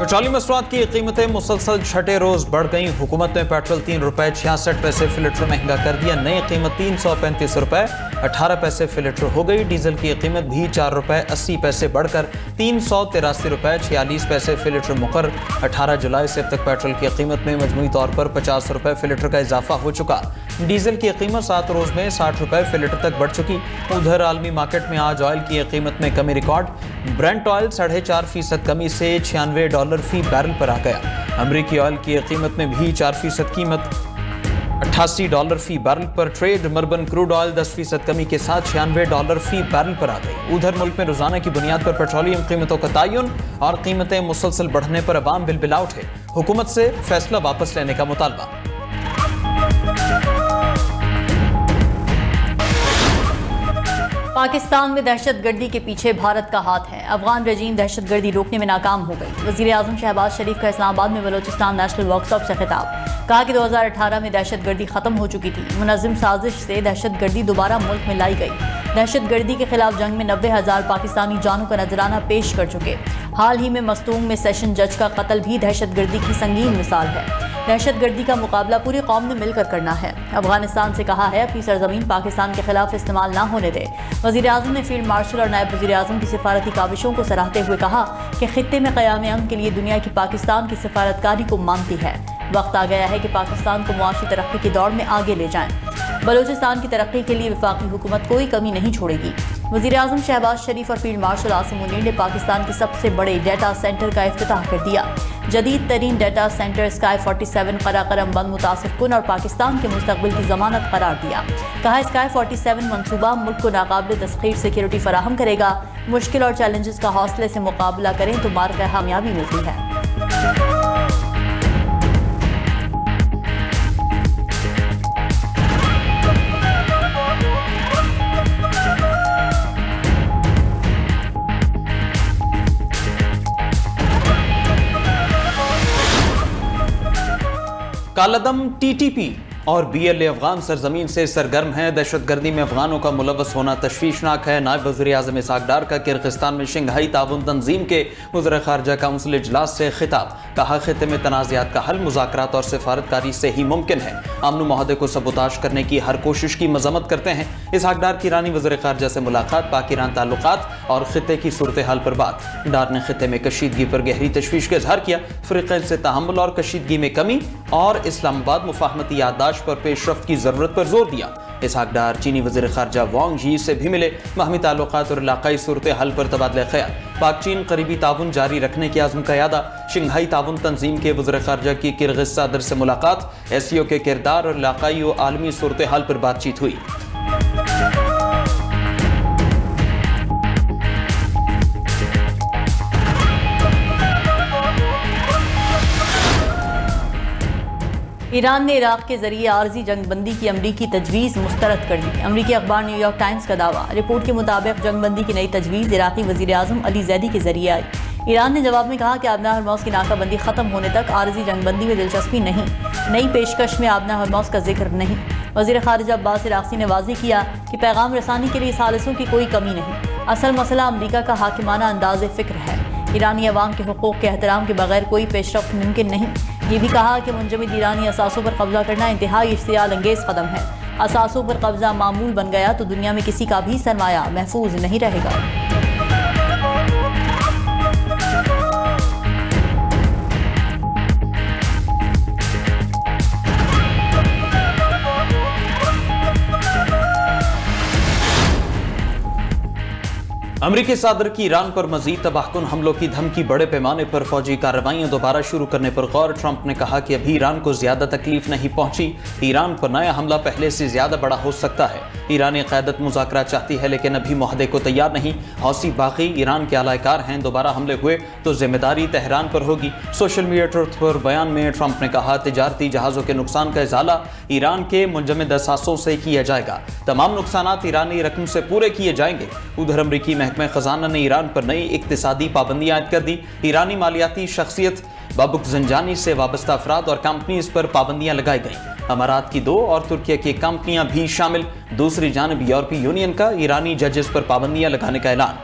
Petroleum मसनूआत की कीमतें मुसलसल छठे रोज बढ़ गई। हुकूमत ने पेट्रोल ₹3.66 फी लीटर महंगा कर दिया। नई कीमत ₹335.18 फी लीटर हो गई। डीजल की कीमत भी ₹4.80 बढ़कर ₹383.46 फी लीटर मुकर। 18 जुलाई से अब तक पेट्रोल की कीमत में मजमूई तौर पर ₹50 फी लीटर का इजाफा हो चुका। डीजल की कीमत 7 रोज में ₹60 फी लीटर तक बढ़ चुकी। उधर आलमी मार्केट में आज ऑयल की कीमत में कमी रिकॉर्ड। ब्रेंट ऑयल 4.5% कमी से $96 फी बैरल पर आ गया। अमरीकी ऑयल की कीमत में भी 4% कीमत $88 फी बैरल पर ट्रेड। मर्बन क्रूड ऑयल 10% कमी के साथ $96 फी बैरल पर आ गई। उधर मुल्क में रोजाना की बुनियाद पर पेट्रोलियम कीमतों का तयन और कीमतें मुसलसल बढ़ने पर अवाम बिलबिला उठे। हुकूमत से फैसला वापस लेने का मुतालबा। पाकिस्तान में दहशतगर्दी के पीछे भारत का हाथ है। अफगान रजीम दहशतगर्दी रोकने में नाकाम हो गई। वजीर आजम शहबाज शरीफ का इस्लामाबाद में बलोचिस्तान नेशनल वर्कशॉप से खिताब। कहा कि 2018 में दहशतगर्दी खत्म हो चुकी थी। मुनज़्ज़म साजिश से दहशतगर्दी दोबारा मुल्क में लाई गई। दहशतगर्दी के खिलाफ जंग में 90,000 पाकिस्तानी जानों का नजराना पेश कर चुके। हाल ही में मस्तूंग में सेशन जज का कत्ल भी दहशतगर्दी की संगीन मिसाल है। दहशतगर्दी का मुकाबला पूरी कौम ने मिलकर करना है। अफगानिस्तान से कहा है अपनी सरजमीन पाकिस्तान के खिलाफ इस्तेमाल ना होने दे। वजीर आजम ने फील्ड मार्शल और नायब वजीर आजम की सिफारती काविशों को सराहते हुए कहा कि खित्ते में क़याम अमन के लिए दुनिया की पाकिस्तान की सिफारतकारी को मानती है। वक्त आ गया है कि पाकिस्तान को मुआशी तरक्की की दौड़ में आगे ले जाएं। बलोचिस्तान की तरक्की के लिए वफाकी हुकूमत कोई कमी नहीं छोड़ेगी। वज़ीर आज़म शहबाज शरीफ और फील्ड मार्शल आसिम मुनीर ने पाकिस्तान के सबसे बड़े डेटा सेंटर का इफ्तिताह कर दिया। जदीद तरीन डेटा सेंटर स्काई 47 कराकरम बंद मुतासिर कुन और पाकिस्तान के मुस्तकबिल की जमानत करार दिया। कहा स्काई 47 मनसूबा मुल्क को नाकाबिल तस्खीर सिक्योरिटी फराहम करेगा। मुश्किल और चैलेंजेस का हौसले से मुकाबला करें तो मार्ग कामयाबी मिलती है। कालदम टीटीपी और बीएलए अफगान सरजमीन से सरगर्म है। दहशतगर्दी में अफगानों का मुलव्वस होना तशवीशनाक है। नायब वज़ीर आज़म इसहाक डार का किर्गिस्तान में शंघाई ताउन तंजीम के वज़ीर ख़ारजा काउंसिल इजलास से खिताब। कहा खित्ते में तनाज़ात का हल मुज़ाकरात और सिफारतकारी से ही मुमकिन है। अमन माहदे को सबूताश करने की हर कोशिश की मजम्मत करते हैं। इसहाक डार की ईरानी वज़ीर ख़ारजा से मुलाकात, पाक ईरान ताल्लुकात और खित्ते की सूरत हाल पर बात। डार ने खित्ते में कशीदगी पर गहरी तशवीश का इजहार किया। फ़रीक़ैन से तहम्मुल और कशीदगी में कमी और इस्लामाबाद मुफाहमती याददाश्त पर पेशरफ्त की जरूरत पर जोर दिया। इसहाक डार चीनी वज़ीर ख़ारजा वांग यी से भी मिले। बाहमी ताल्लुकात और इलाक़ाई सूरत हाल पर तबादला ख्याल। पाक चीन करीबी ताउन जारी रखने के आज़म का यादा। शंघाई ताउन तंजीम के वज़ीर ख़ारजा की किर्गिज़ सदर से मुलाकात। एससीओ के किरदार और इलाक़ाई व आलमी सूरत हाल पर बातचीत हुई। ईरान ने इराक के जरिए आर्जी जंगबंदी की अमरीकी तजवीज़ मुस्तरद कर दी। अमरीकी अखबार न्यूयॉर्क टाइम्स का दावा। रिपोर्ट के मुताबिक जंगबंदी की नई तजवीज़ इराकी वज़ीर आज़म अली ज़ैदी के जरिए आई। ईरान ने जवाब में कहा कि आबना हरमौज की नाकाबंदी ख़त्म होने तक आर्जी जंगबंदी में दिलचस्पी नहीं। नई पेशकश में आबना हरमौज का जिक्र नहीं। वज़ीर ख़ारिजा अब्बास अराग़ची ने वाज़ेह किया कि पैगाम रसानी के लिए सालिसों की कोई कमी नहीं। असल मसला अमरीका का हाकिमाना अंदाज़ फ़िक्र है। ईरानी अवाम के हुकूक़ के एहतराम के बगैर कोई पेशरफ्त मुमकिन नहीं। ये भी कहा कि मुंजमद ईरानी असासों पर कब्जा करना इंतहाई इश्तियाल अंगेज़ कदम है। असासों पर कब्जा मामूल बन गया तो दुनिया में किसी का भी सरमाया महफूज नहीं रहेगा। अमरीकी सदर की ईरान पर मजीद तबाहकुन हमलों की धमकी। बड़े पैमाने पर फौजी कार्रवाइयां दोबारा शुरू करने पर गौर। ट्रंप ने कहा कि अभी ईरान को ज्यादा तकलीफ नहीं पहुंची। ईरान पर नया हमला पहले से ज्यादा बड़ा हो सकता है। ईरानी क़यादत मुज़ाकरा चाहती है लेकिन अभी मुआहदे को तैयार नहीं। हौसी बाकी ईरान के आलाकार हैं। दोबारा हमले हुए तो जिम्मेदारी तेहरान पर होगी। सोशल मीडिया ट्रुथ पर बयान में ट्रंप ने कहा तिजारती जहाज़ों के नुकसान का इजाला ईरान के मुंजमद असासों से किया जाएगा। तमाम नुकसानात ईरानी रकम से पूरे किए जाएंगे। उधर अमरीकी महकमा खजाना ने ईरान पर नई इक्तिसादी पाबंदियां आयद कर दी। ईरानी मालियाती शख्सियत बाबुक जंजानी से वाबस्ता अफराद और कंपनीज पर पाबंदियां लगाई गईं। अमारात की 2 और तुर्की की कंपनियां भी शामिल। दूसरी जानब यूरोपीय यूनियन का ईरानी जजेस पर पाबंदियां लगाने का ऐलान।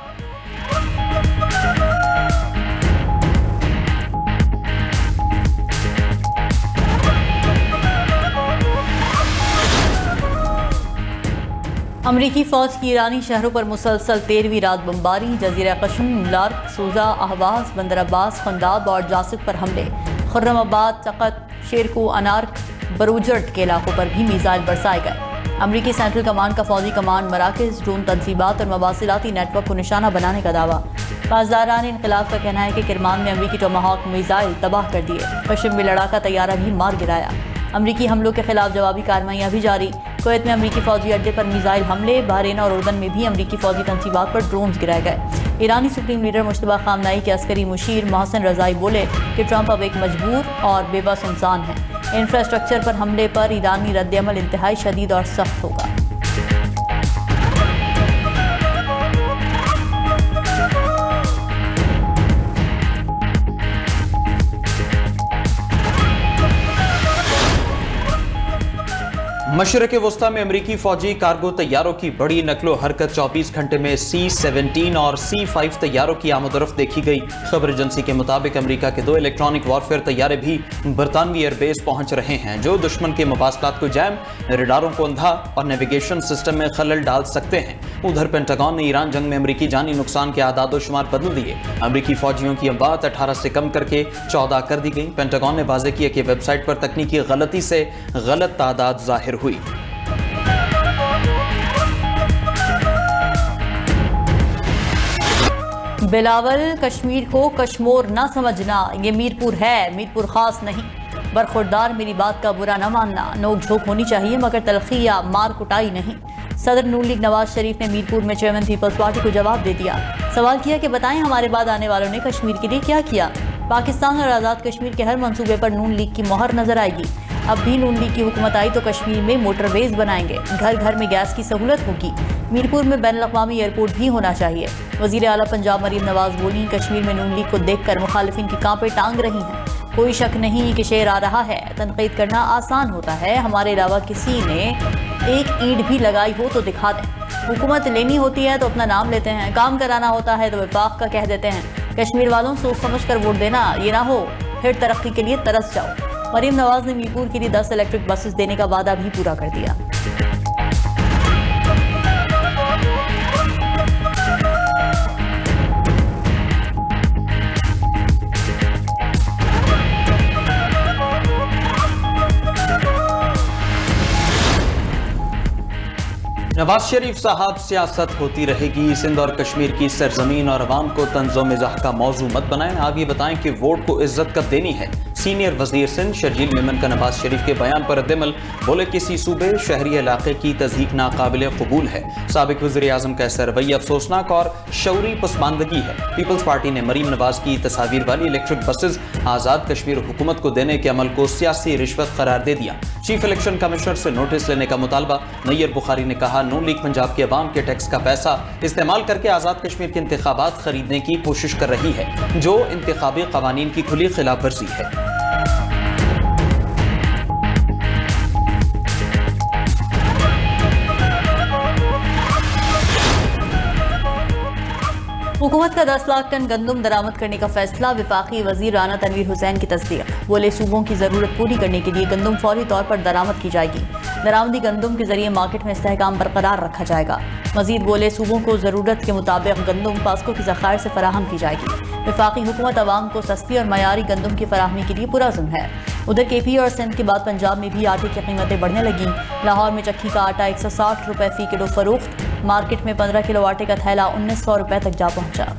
अमरीकी फौज की ईरानी शहरों पर मुसलसल 13वीं रात बमबारी, जजीरा कशम, लार्क, सूजा, अहवाज, बंदर अब्बास, खंदाब और जासिब पर हमले। खुर्रमाबाद, तकत, शेरकू, अनार्क, बरूजर्ट के इलाकों पर भी मिसाइल बरसाए गए। अमरीकी सेंट्रल कमांड का फौजी कमांड मराकज़, ड्रोन तनसीबात और मवासिलाती नेटवर्क को निशाना बनाने का दावा। पासदारान इनकलाब का कहना है कि किरमान में अमरीकी टोमाहॉक मिसाइल तबाह कर दिए। पश्चिम में लड़ाका तैयारा भी मार गिराया। अमरीकी हमलों के खिलाफ जवाबी कार्रवाइयाँ भी जारी। कुवैत में अमरीकी फौजी अड्डे पर मिसाइल हमले, बहरीन और उर्दन में भी अमरीकी फौजी तनसीबात पर ड्रोन्स गिराए गए। ईरानी सुप्रीम लीडर मुश्तबा खामनाई के अस्करी मुशीर मोहसिन रज़ाई बोले कि ट्रंप अब एक मजबूर और बेबस इंसान है। इंफ्रास्ट्रक्चर पर हमले पर ईरानी रद्दअमल इंतहाई शदीद और सख्त होगा। मशरक़ वस्ता में अमरीकी फौजी कार्गो तैयारों की बड़ी नकलो हरकत। 24 घंटे में C-17 और C-5 तैयारों की आमदोरफ्त देखी गई। खबर एजेंसी के मुताबिक अमरीका के 2 इलेक्ट्रॉनिक वॉरफेयर तैयारे भी बरतानवी एयरबेस पहुंच रहे हैं, जो दुश्मन के मवासलात को जैम, रेडारों को अंधा और नेविगेशन सिस्टम में खलल डाल सकते हैं। उधर पेंटागन ने ईरान जंग में अमरीकी जानी नुकसान के आदाद-ओ-शुमार बदल दिए। अमरीकी फौजियों की अमवात 18 से कम करके 14 कर दी गई। पेंटागन ने वाज़ेह किया कि वेबसाइट पर तकनीकी गलती से गलत तादाद जाहिर हुई। बिलावल, कश्मीर को कश्मोर न समझना, ये मीरपुर है, मीरपुर खास नहीं। बरखुरदार, मेरी बात का बुरा न मानना। नोक झोंक होनी चाहिए मगर तलखी या मार कुटाई नहीं। सदर नून लीग नवाज शरीफ ने मीरपुर में चेयरमैन पीपल्स पार्टी को जवाब दे दिया। सवाल किया कि बताएं हमारे बाद आने वालों ने कश्मीर के लिए क्या किया। पाकिस्तान और आज़ाद कश्मीर के हर मंसूबे पर नून लीग की मोहर नजर आएगी। अब भी नून लीग की हुकूमत आई तो कश्मीर में मोटरवेज बनाएंगे, घर घर में गैस की सहूलत होगी। मीरपुर में बैनुल-अक़वामी एयरपोर्ट भी होना चाहिए। वज़ीर आला पंजाब मरीम नवाज बोली, कश्मीर में नून लीग को देखकर मुखालिफिन की कांपे टांग रही हैं। कोई शक नहीं कि शेर आ रहा है। तनकीद करना आसान होता है, हमारे अलावा किसी ने एक ईंट भी लगाई हो तो दिखा दें। हुकूमत लेनी होती है तो अपना नाम लेते हैं, काम कराना होता है तो वफाक का कह देते हैं। कश्मीर वालों सोच समझ कर वोट देना, ये ना हो फिर तरक्की के लिए तरस जाओ। मरीम नवाज ने मीरपुर के लिए 10 इलेक्ट्रिक बसेस देने का वादा भी पूरा कर दिया। नवाज शरीफ साहब, सियासत होती रहेगी। सिंध और कश्मीर की सरजमीन और अवाम को तंज़ो-मिज़ाह का मौजू मत बनाएं। आप ये बताएं कि वोट को इज्जत कब देनी है। सीनियर वजीर सिंध शर्जील मेमन का नवाज शरीफ के बयान पर रद्दअमल, बोले किसी सूबे शहरी इलाके की तज़हीक नाकाबिल कबूल है। साबिक वज़ीर आज़म का ऐसा रवैया अफसोसनाक और शऊरी पसमानदगी है। पीपल्स पार्टी ने मरीम नवाज की तस्वीर वाली इलेक्ट्रिक बसेज आज़ाद कश्मीर हुकूमत को देने के अमल को सियासी रिश्वत करार दे दिया। चीफ इलेक्शन कमिश्नर से नोटिस लेने का मुतालबा। नैयर बुखारी ने कहा, नून लीग पंजाब के अवाम के टैक्स का पैसा इस्तेमाल करके आज़ाद कश्मीर के इंतखाबात खरीदने की कोशिश कर रही है, जो इंतखाबी कवानीन की खुली खिलाफ वर्जी है। हुकूमत का 10 लाख टन गंदम दरामद करने का फैसला। वफाकी वजीर राना तनवीर हुसैन की तस्दीक। बोले सूबों की जरूरत पूरी करने के लिए गंदम फौरी तौर पर दरामद की जाएगी। दरामदी गंदम के जरिए मार्केट में इस्तेहकाम बरकरार रखा जाएगा। मजीद बोले सूबों को जरूरत के मुताबिक गंदम पास्को की ज़खायर से फराहम की जाएगी। वफाकी हुकूमत आवाम को सस्ती और मयारी गंदम की फराहमी के लिए पुरअज़्म है। उधर KP और सिंध के बाद पंजाब में भी आटे की कीमतें बढ़ने लगी। लाहौर में चक्की का आटा 160 रुपये फ़ी किलो फरोख्त। मार्केट में 15 किलो आटे का थैला 1900 रुपये तक जा पहुंचा।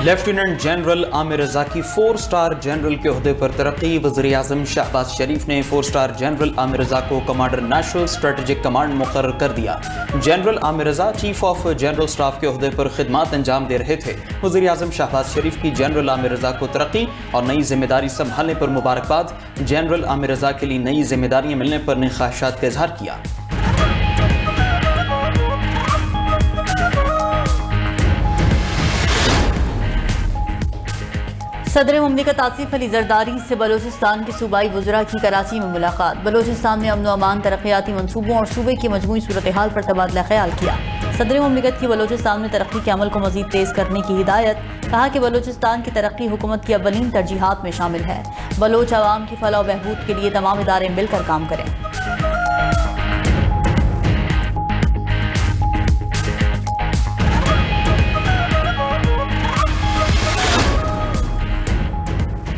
लेफ्टिनेंट जनरल आमिर रजा की 4 स्टार जनरल के ओहदे पर तरक्की। वज़ीर आज़म शहबाज शरीफ ने 4 स्टार जनरल आमिर रजा को कमांडर नेशनल स्ट्रेटेजिक कमांड मुकर्रर कर दिया। General Aamir Raza chief of general staff के ओहदे पर खिदमात अंजाम दे रहे थे। वज़ीर आज़म शहबाज शरीफ की जनरल आमिर रजा को तरक्की और नई जिम्मेदारी संभालने पर मुबारकबाद। जनरल आमिर रजा के लिए नई जिम्मेदारियां मिलने पर ने ख्वाहिशात का इजहार किया। सदर मुमलिकत आसिफ अली जरदारी से बलोचिस्तान के सूबाई वज़रा की कराची में मुलाकात। बलोचिस्तान में अमन व अमान, तरक्याती मनसूबों और सूबे की मजमूई सूरत हाल पर तबादला ख्याल किया। सदर मुमलिकत की बलोचिस्तान में तरक्की के अमल को मजीद तेज़ करने की हिदायत। कहा कि बलोचिस्तान की तरक्की हुकूमत की अव्वलीन तरजीहात में शामिल है। बलोच आवाम की फलाह व बहबूद के लिए तमाम इदारे मिलकर काम करें।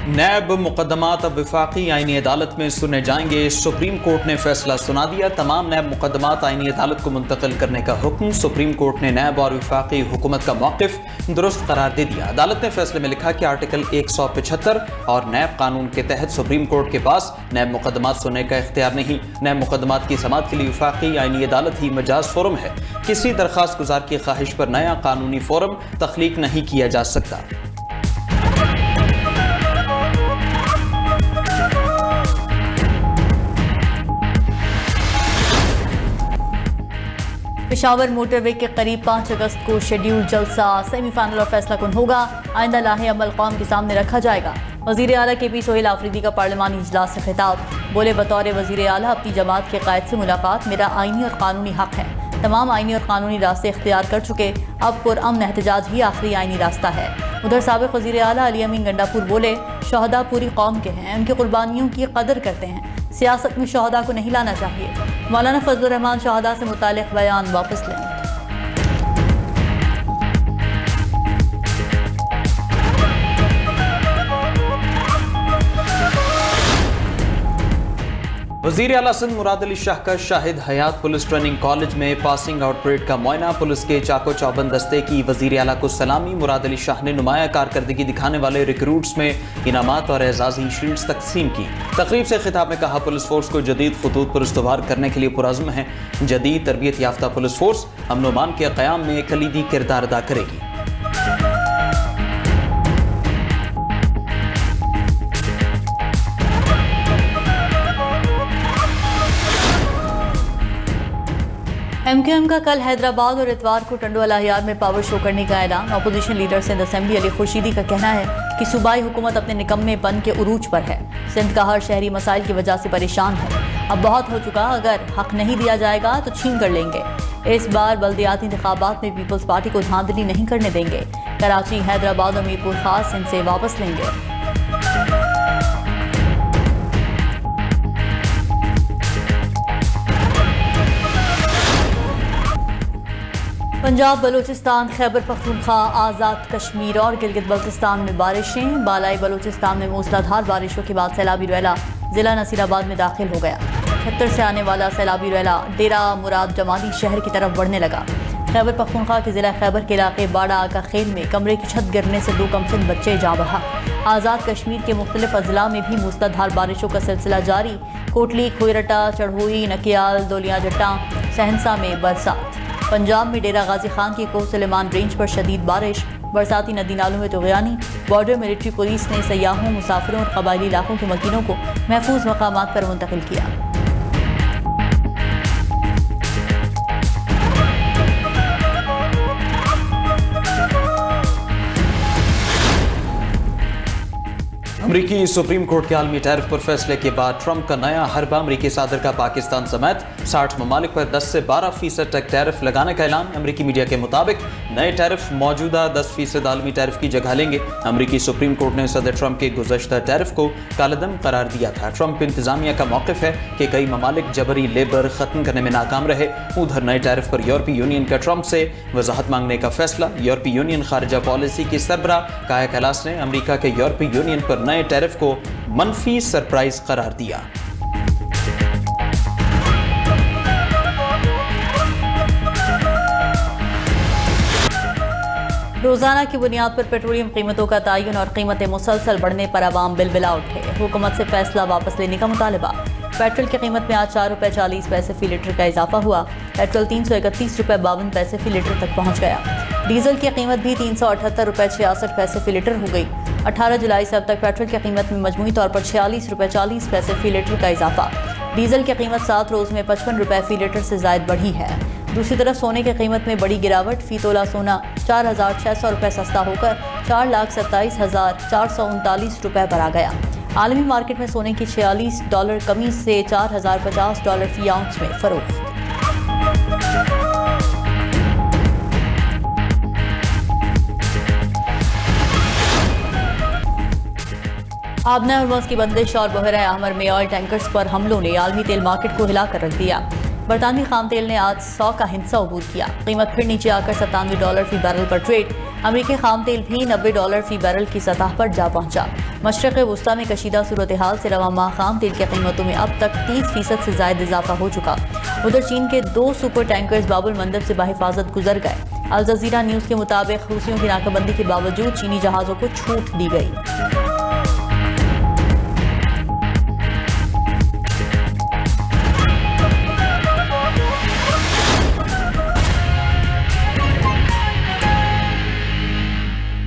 नैब मुकदमात अब वफाकी आईनी अदालत में सुने जाएंगे। सुप्रीम कोर्ट ने फैसला सुना दिया। तमाम नैब मुकदमात आईनी अदालत को मुंतकिल करने का हुक्म। सुप्रीम कोर्ट ने नैब और वफाकी हुकूमत का मौक़िफ़ दुरुस्त करार दे दिया। अदालत ने फैसले में लिखा कि आर्टिकल 175 और नैब कानून के तहत सुप्रीम कोर्ट के पास नैब मुकदमात सुनने का इख्तियार नहीं। नैब मुकदमात की समाअत के लिए वफाकी आईनी अदालत ही मजाज फोरम है। किसी दरख्वास्त गुजार की ख्वाहिश पर नया कानूनी फोरम तख्लीक नहीं किया जा सकता। पेशावर मोटरवे के करीब 5 अगस्त को शेड्यूल जलसा सेमीफाइनल और फैसला कुन होगा। आइंदा लाहे अमल कौम के सामने रखा जाएगा। वज़ीर आला KP सोहेल आफरीदी का पार्लिमानी इजलास से खिताब। बोले, बतौर वज़ीर आला अपनी जमात के कायद से मुलाकात मेरा आइनी और कानूनी हक है। तमाम आइनी और कानूनी रास्ते इख्तियार कर चुके, अब पुरअमन एहतजाज ही आखिरी आइनी रास्ता है। उधर साबिक़ वज़ीर आला अली अमीन गंडापुर बोले, शहदा पूरी कौम के हैं, उनकी कुर्बानियों की कदर करते हैं। सियासत में शहदा को नहीं लाना चाहिए। मौलाना फजलुर रहमान शहदा से मुतालिक बयान वापस लें। वज़ीर आला सिंध मुराद अली शाह का शाहिद हयात पुलिस ट्रेनिंग कॉलेज में पासिंग आउट परेड का मुआयना। पुलिस के चाको चौबंद दस्ते की वज़ीर आला को सलामी। मुराद अली शाह ने नुमाया कारकर्दगी दिखाने वाले रिक्रूट्स में इनामात और एजाज़ी शील्ड्स तकसीम की। तकरीब से खिताब में कहा, पुलिस फोर्स को जदीद खतूत पर इस्तवार करने के लिए पुरअज़्म है। जदीद तरबियत याफ्ता पुलिस फोर्स अमन व अमान के क़याम में कलीदी किरदार अदा करेगी। MQM का कल हैदराबाद और इतवार को टंडवाला हियार में पावर शो करने का ऐलान। Opposition leader Sindh assembly Ali Khurshidi का कहना है कि सूबाई हुकूमत अपने निकम्मेपन के उरूज पर है। सिंध का हर शहरी मसाइल की वजह से परेशान है। अब बहुत हो चुका, अगर हक नहीं दिया जाएगा तो छीन कर लेंगे। इस बार बल्दियाती इंतखाबात में पीपल्स पार्टी को धांधली नहीं करने देंगे। कराची, हैदराबाद और मीरपुर खास सिंध से वापस लेंगे। पंजाब, बलूचिस्तान, खैबर पख्तूनख्वा, आज़ाद कश्मीर और गिलगित बल्तिस्तान में बारिशें। बालाई बलूचिस्तान में मूसलाधार बारिशों के बाद सैलाबी रैला जिला नसीराबाद में दाखिल हो गया। 76 से आने वाला सैलाबी रैला डेरा मुराद जमाली शहर की तरफ बढ़ने लगा। खैबर पख्तूनख्वा के जिला खैबर के इलाके बाड़ा आका खेल में कमरे की छत गिरने से 2 कमसिन बच्चे जा बहा। आज़ाद कश्मीर के मुख्तलिफ अजला में भी मूसलाधार बारिशों का सिलसिला जारी। कोटली, खोयरटा, चढ़ोई, नकियाल, दौलिया जट्टा, सहनसा में बरसात। पंजाब में डेरा गाजी खान की कोह सुलेमान रेंज पर शदीद बारिश। बरसाती नदी नालों में तुग़यानी। बॉर्डर मिलिट्री पुलिस ने सयाहों, मुसाफिरों और कबायली इलाकों के मकीनों को महफूज मकामात पर मुंतकिल किया। अमरीकी सुप्रीम कोर्ट के आलमी टैरिफ पर फैसले के बाद ट्रंप का नया हरबा। अमरीकी सदर का पाकिस्तान समेत 60 ममालिक पर 10 से 12% तक टैरिफ लगाने का ऐलान। अमरीकी मीडिया के मुताबिक नए टैरिफ मौजूदा 10% आलमी टैरिफ की जगह लेंगे। अमरीकी सुप्रीम कोर्ट ने सदर ट्रंप के गुज़श्ता टैरिफ को कालदम करार दिया था। ट्रंप इंतजामिया का मौक़िफ़ है कि कई ममालिक जबरी लेबर ख़त्म करने में नाकाम रहे। उधर नए टैरिफ पर यूरोपीय यूनियन का ट्रंप से वजाहत मांगने का फैसला। यूरोपीय यूनियन खारिजा पॉलिसी की सरबरा काया कैलास ने अमरीका के यूरोपीय यूनियन पर नए टैरिफ को मनफी सरप्राइज करार दिया। रोजाना की बुनियाद पर पेट्रोलियम कीमतों का तयन और कीमतें मुसलसल बढ़ने पर आवाम बिलबिला उठे। हुकूमत से फैसला वापस लेने का मुतालबा। पेट्रोल की कीमत में आज 4 रुपये 40 पैसे फी लीटर का इजाफा हुआ। पेट्रोल 331 रुपये 52 पैसे फी लीटर तक पहुँच गया। डीजल की कीमत भी 378 रुपये 66 पैसे फी लीटर हो गई। 18 जुलाई से अब तक पेट्रोल की कीमत में मजमूई तौर पर 46 रुपये 40 पैसे फी लीटर का इजाफा। डीजल की कीमत 7 रोज़ में 55 रुपये फी लीटर से ज़ायद बढ़ी है। दूसरी तरफ सोने की कीमत में बड़ी गिरावट, फी तोला सोना 4,600 रुपये सस्ता होकर 4,27,439 रुपये पर आ गया। आलमी मार्केट में सोने की $46 कमी से $4,050 फी आउंस में फरोख्त। आबना हॉर्मोज़ की बंदिश और बहरा अहमर में ऑयल टैंकर्स पर हमलों ने आलमी तेल मार्केट को हिलाकर रख दिया। बरतानवी खाम तेल ने आज 100 का हिस्सा अबूर किया। कीमत फिर नीचे आकर $97 फी बैरल पर ट्रेड। अमरीकी खाम तेल भी $90 फी बैरल की सतह पर जा पहुंचा। मशरक़ वस्ता में कशीदा सूरत हाल से रवा माह खाम तेल की कीमतों में अब तक 30% से ज़ायद इजाफा हो चुका। उधर चीन के 2 सुपर टैंकर्स बाबुल मंदब से बाहिफाजत गुजर गए। अल जज़ीरा न्यूज़ के मुताबिक हुसियों की नाकाबंदी के बावजूद चीनी जहाज़ों को छूट दी गई।